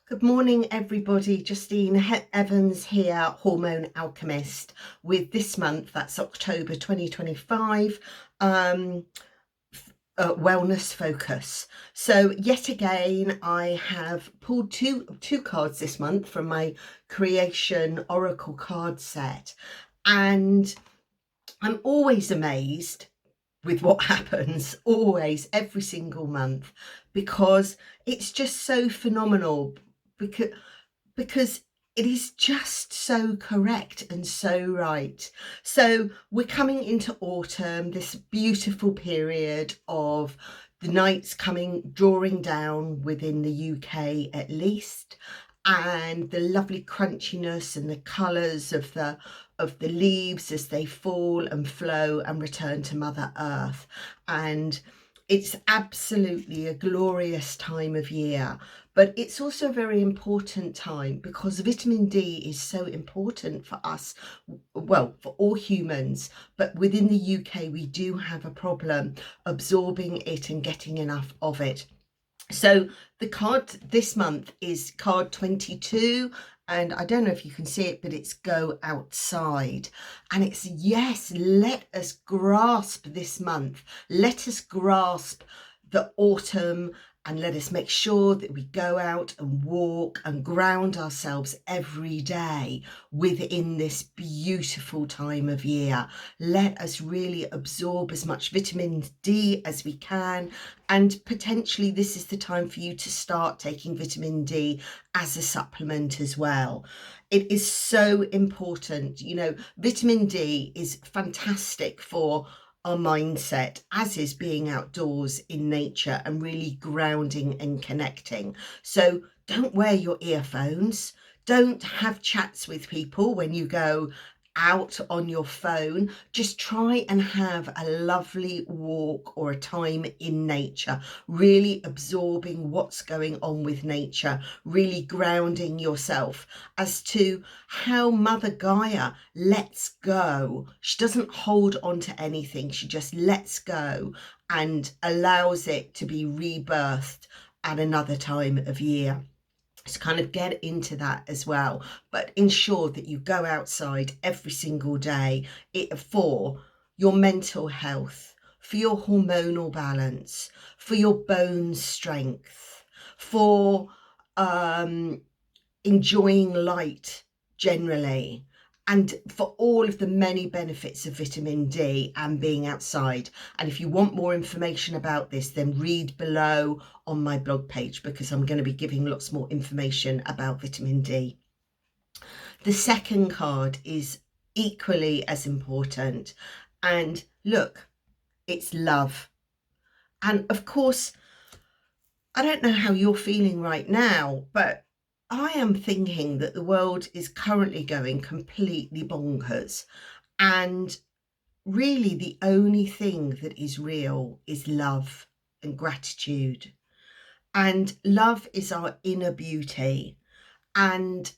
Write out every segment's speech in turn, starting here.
Good morning, everybody. Justine Evans here, Hormone Alchemist, with this month, that's October 2025, wellness focus. So yet again, I have pulled two cards this month from my Creation Oracle card set, and I'm always amazed with what happens, always, every single month, because it's just so phenomenal, because it is just so correct and so right. So we're coming into autumn, this beautiful period of the nights drawing down within the UK at least, and the lovely crunchiness and the colours of the leaves as they fall and flow and return to Mother Earth. And it's absolutely a glorious time of year, but it's also a very important time because vitamin D is so important for us, well, for all humans, but within the UK we do have a problem absorbing it and getting enough of it. So the card this month is card 22, and I don't know if you can see it, but it's Go Outside. And it's, yes, let us grasp this month. Let us grasp the autumn, and let us make sure that we go out and walk and ground ourselves every day within this beautiful time of year. Let us really absorb as much vitamin D as we can, and potentially this is the time for you to start taking vitamin D as a supplement as well. It is so important. You know, vitamin D is fantastic for our mindset, as is being outdoors in nature and really grounding and connecting. So don't wear your earphones. Don't have chats with people when you go out on your phone. Just try and have a lovely walk or a time in nature, really absorbing what's going on with nature, really grounding yourself as to how Mother Gaia lets go. She doesn't hold on to anything, she just lets go and allows it to be rebirthed at another time of year. To kind of get into that as well, but ensure that you go outside every single day for your mental health, for your hormonal balance, for your bone strength, for enjoying light generally, and for all of the many benefits of vitamin D and being outside. And if you want more information about this, then read below on my blog page, because I'm going to be giving lots more information about vitamin D. The second card is equally as important, and look, it's love. And of course, I don't know how you're feeling right now, but I am thinking that the world is currently going completely bonkers, and really the only thing that is real is love and gratitude. And love is our inner beauty, and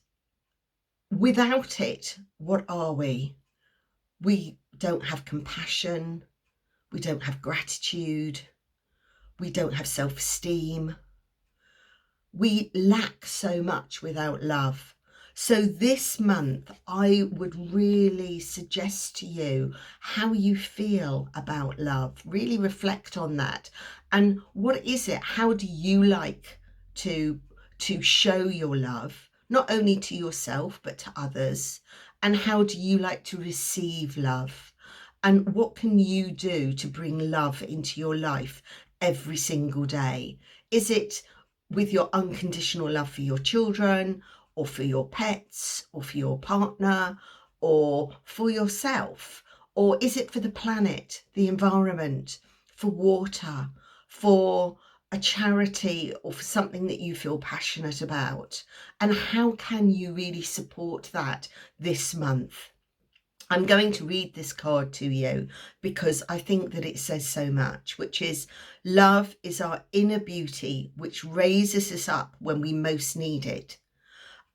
without it, what are we? We don't have compassion, we don't have gratitude, we don't have self-esteem. We lack so much without love. So this month, I would really suggest to you how you feel about love. Really reflect on that. And what is it? How do you like to show your love, not only to yourself, but to others? And how do you like to receive love? And what can you do to bring love into your life every single day? Is it with your unconditional love for your children, or for your pets, or for your partner, or for yourself? Or is it for the planet, the environment, for water, for a charity, or for something that you feel passionate about? And how can you really support that this month? I'm going to read this card to you because I think that it says so much, which is: love is our inner beauty which raises us up when we most need it.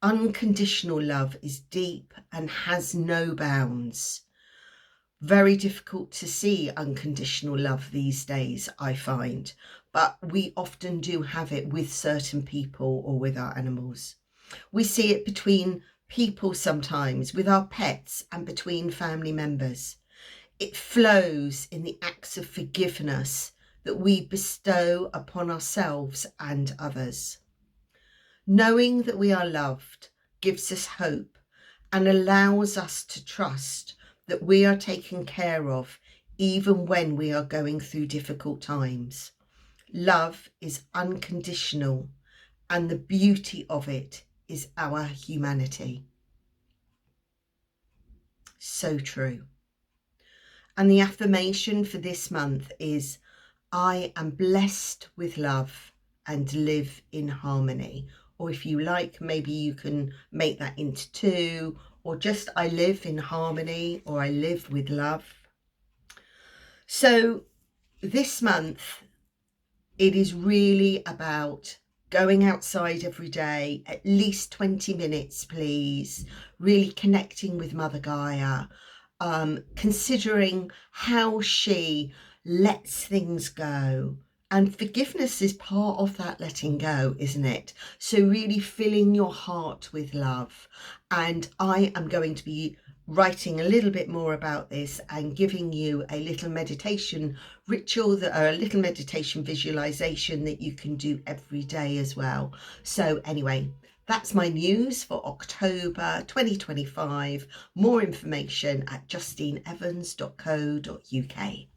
Unconditional love is deep and has no bounds. Very difficult to see unconditional love these days, I find, but we often do have it with certain people or with our animals. We see it between people sometimes, with our pets, and between family members. It flows in the acts of forgiveness that we bestow upon ourselves and others. Knowing that we are loved gives us hope and allows us to trust that we are taken care of even when we are going through difficult times. Love is unconditional, and the beauty of it is our humanity. So true. And the affirmation for this month is, I am blessed with love and live in harmony. Or if you like, maybe you can make that into two, or just I live in harmony, or I live with love. So this month, it is really about going outside every day, at least 20 minutes, please, really connecting with Mother Gaia, considering how she lets things go. And forgiveness is part of that letting go, isn't it? So really filling your heart with love. And I am going to be writing a little bit more about this and giving you a little meditation ritual, a little meditation visualization that you can do every day as well. So anyway, that's my news for October 2025. More information at justineevans.co.uk.